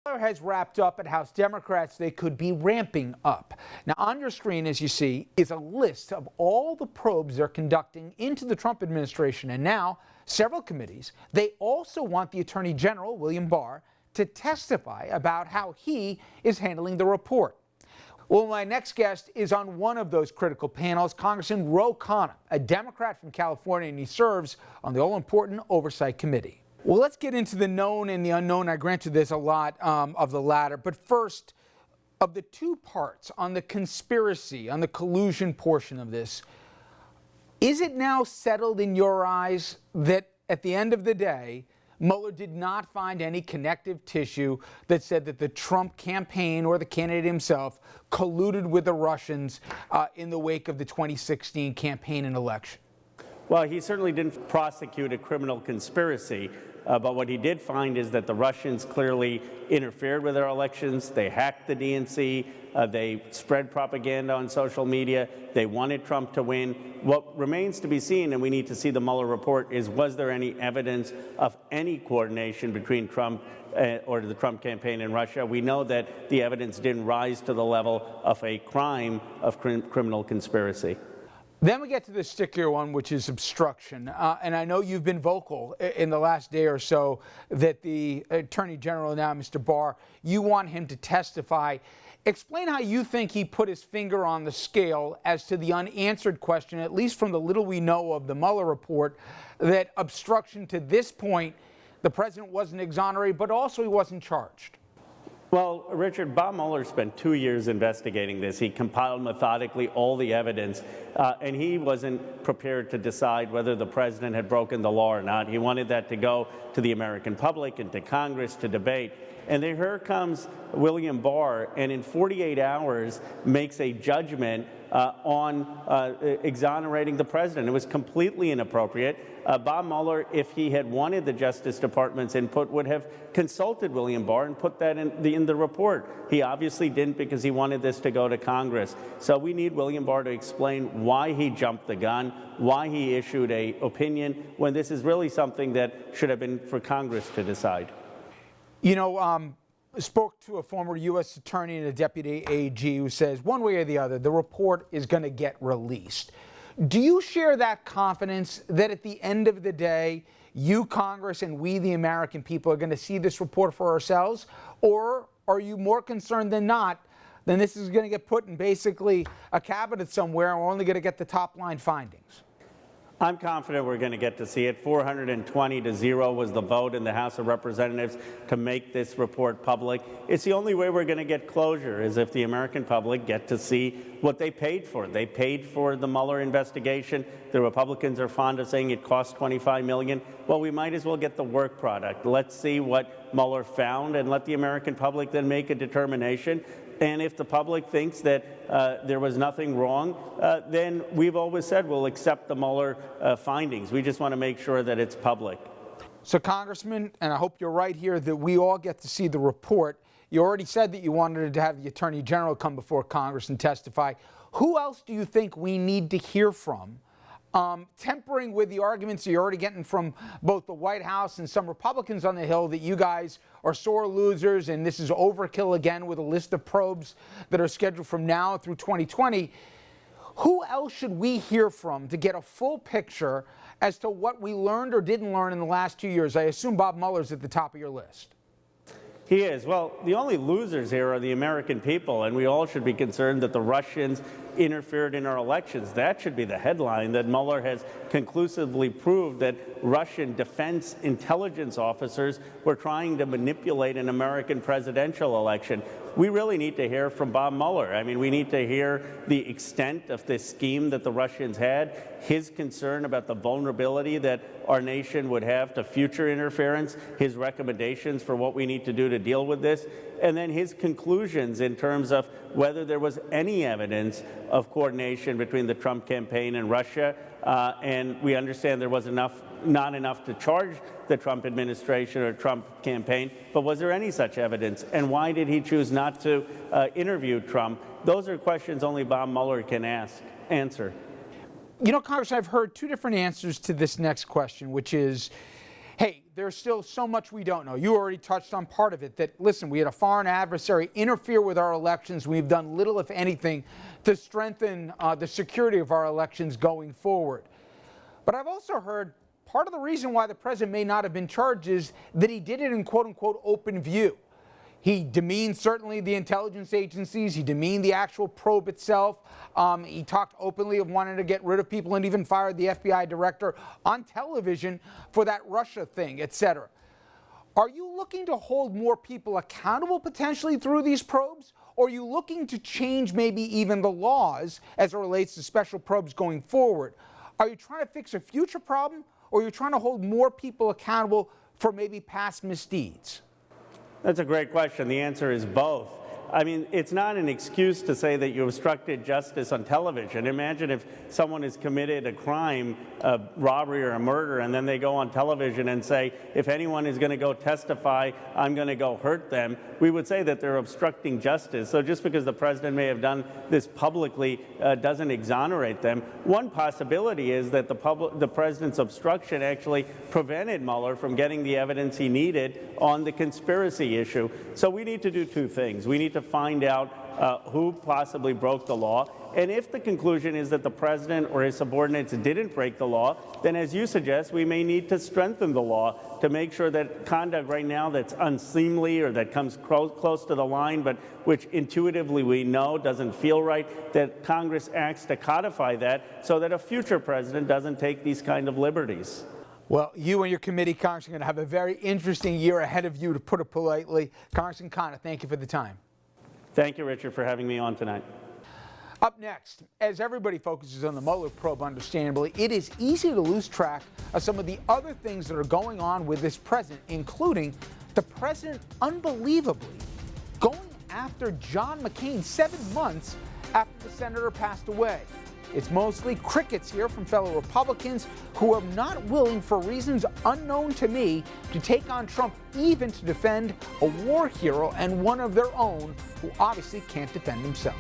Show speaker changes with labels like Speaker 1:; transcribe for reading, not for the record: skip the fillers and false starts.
Speaker 1: Mueller has wrapped up, and House Democrats, they could be ramping up. Now, on your screen, as you see, is a list of all the probes they're conducting into the Trump administration. And now, several committees, they also want the Attorney General, William Barr, to testify about how he is handling the report. Well, my next guest is on one of those critical panels, Congressman Ro Khanna, a Democrat from California, and he serves on the all-important Oversight Committee. Well, let's get into the known and the unknown. I grant you there's a lot of the latter. But first, of the two parts on the conspiracy, on the collusion portion of this, is it now settled in your eyes that at the end of the day, Mueller did not find any connective tissue that said that the Trump campaign or the candidate himself colluded with the Russians in the wake of the 2016 campaign and election?
Speaker 2: Well, he certainly didn't prosecute a criminal conspiracy, but what he did find is that the Russians clearly interfered with our elections. They hacked the DNC. They spread propaganda on social media. They wanted Trump to win. What remains to be seen, and we need to see the Mueller report, is was there any evidence of any coordination between Trump or the Trump campaign and Russia? We know that the evidence didn't rise to the level of a crime of criminal conspiracy.
Speaker 1: Then we get to the stickier one, which is obstruction. And I know you've been vocal in the last day or so that the Attorney General now, Mr. Barr, you want him to testify. Explain how you think he put his finger on the scale as to the unanswered question, at least from the little we know of the Mueller report, that obstruction to this point, the president wasn't exonerated, but also he wasn't charged.
Speaker 2: Well, Richard, Bob Mueller spent 2 years investigating this. He compiled methodically all the evidence, and he wasn't prepared to decide whether the president had broken the law or not. He wanted that to go to the American public and to Congress to debate. And then here comes William Barr, and in 48 hours makes a judgment on exonerating the president. It was completely inappropriate. Bob Mueller, if he had wanted the Justice Department's input, would have consulted William Barr and put that in the report. He obviously didn't because he wanted this to go to Congress. So we need William Barr to explain why he jumped the gun, why he issued an opinion, when this is really something that should have been for Congress to decide.
Speaker 1: You know, spoke to a former U.S. attorney and a deputy AG who says one way or the other, the report is going to get released. Do you share that confidence that at the end of the day, you, Congress, and we, the American people, are going to see this report for ourselves? Or are you more concerned than not that this is going to get put in basically a cabinet somewhere and we're only going to get the top line findings?
Speaker 2: I'm confident we're going to get to see it. 420-0 was the vote in the House of Representatives to make this report public. It's the only way we're going to get closure, is if the American public get to see what they paid for. They paid for the Mueller investigation. The Republicans are fond of saying it cost $25 million. Well, we might as well get the work product. Let's see what Mueller found and let the American public then make a determination. And if the public thinks that there was nothing wrong, then we've always said we'll accept the Mueller findings. We just want to make sure that it's public.
Speaker 1: So, Congressman, and I hope you're right here, that we all get to see the report. You already said that you wanted to have the Attorney General come before Congress and testify. Who else do you think we need to hear from? Tempering with the arguments you're already getting from both the White House and some Republicans on the Hill that you guys are sore losers and this is overkill again with a list of probes that are scheduled from now through 2020. Who else should we hear from to get a full picture as to what we learned or didn't learn in the last 2 years? I assume Bob Mueller's at the top of your list.
Speaker 2: He is. Well, the only losers here are the American people, and we all should be concerned that the Russians interfered in our elections. That should be the headline, that Mueller has conclusively proved that Russian defense intelligence officers were trying to manipulate an American presidential election. We really need to hear from Bob Mueller. I mean, we need to hear the extent of this scheme that the Russians had, his concern about the vulnerability that our nation would have to future interference, his recommendations for what we need to do to deal with this, and then his conclusions in terms of whether there was any evidence of coordination between the Trump campaign and Russia. And we understand there was not enough to charge the Trump administration or Trump campaign, but was there any such evidence? And why did he choose not to interview Trump? Those are questions only Bob Mueller can answer. You
Speaker 1: know, Congressman, I've heard two different answers to this next question, which is, hey, there's still so much we don't know. You already touched on part of it, that, listen, we had a foreign adversary interfere with our elections. We've done little, if anything, to strengthen the security of our elections going forward. But I've also heard part of the reason why the president may not have been charged is that he did it in quote-unquote open view. He demeaned certainly the intelligence agencies. He demeaned the actual probe itself. He talked openly of wanting to get rid of people and even fired the FBI director on television for that Russia thing, etc. Are you looking to hold more people accountable potentially through these probes? Or are you looking to change maybe even the laws as it relates to special probes going forward? Are you trying to fix a future problem, or are you trying to hold more people accountable for maybe past misdeeds?
Speaker 2: That's a great question. The answer is both. I mean, it's not an excuse to say that you obstructed justice on television. Imagine if someone has committed a crime, a robbery or a murder, and then they go on television and say, if anyone is going to go testify, I'm going to go hurt them. We would say that they're obstructing justice. So just because the president may have done this publicly doesn't exonerate them. One possibility is that the president's obstruction actually prevented Mueller from getting the evidence he needed on the conspiracy issue. So we need to do two things. We need to find out who possibly broke the law. And if the conclusion is that the president or his subordinates didn't break the law, then as you suggest, we may need to strengthen the law to make sure that conduct right now that's unseemly or that comes close to the line, but which intuitively we know doesn't feel right, that Congress acts to codify that so that a future president doesn't take these kind of liberties.
Speaker 1: Well, you and your committee, Congressman, are going to have a very interesting year ahead of you, to put it politely. Congressman Khanna, thank you for the time.
Speaker 2: Thank you, Richard, for having me on tonight.
Speaker 1: Up next, as everybody focuses on the Mueller probe, understandably, it is easy to lose track of some of the other things that are going on with this president, including the president unbelievably going after John McCain 7 months after the senator passed away. It's mostly crickets here from fellow Republicans who are not willing, for reasons unknown to me, to take on Trump, even to defend a war hero and one of their own who obviously can't defend himself.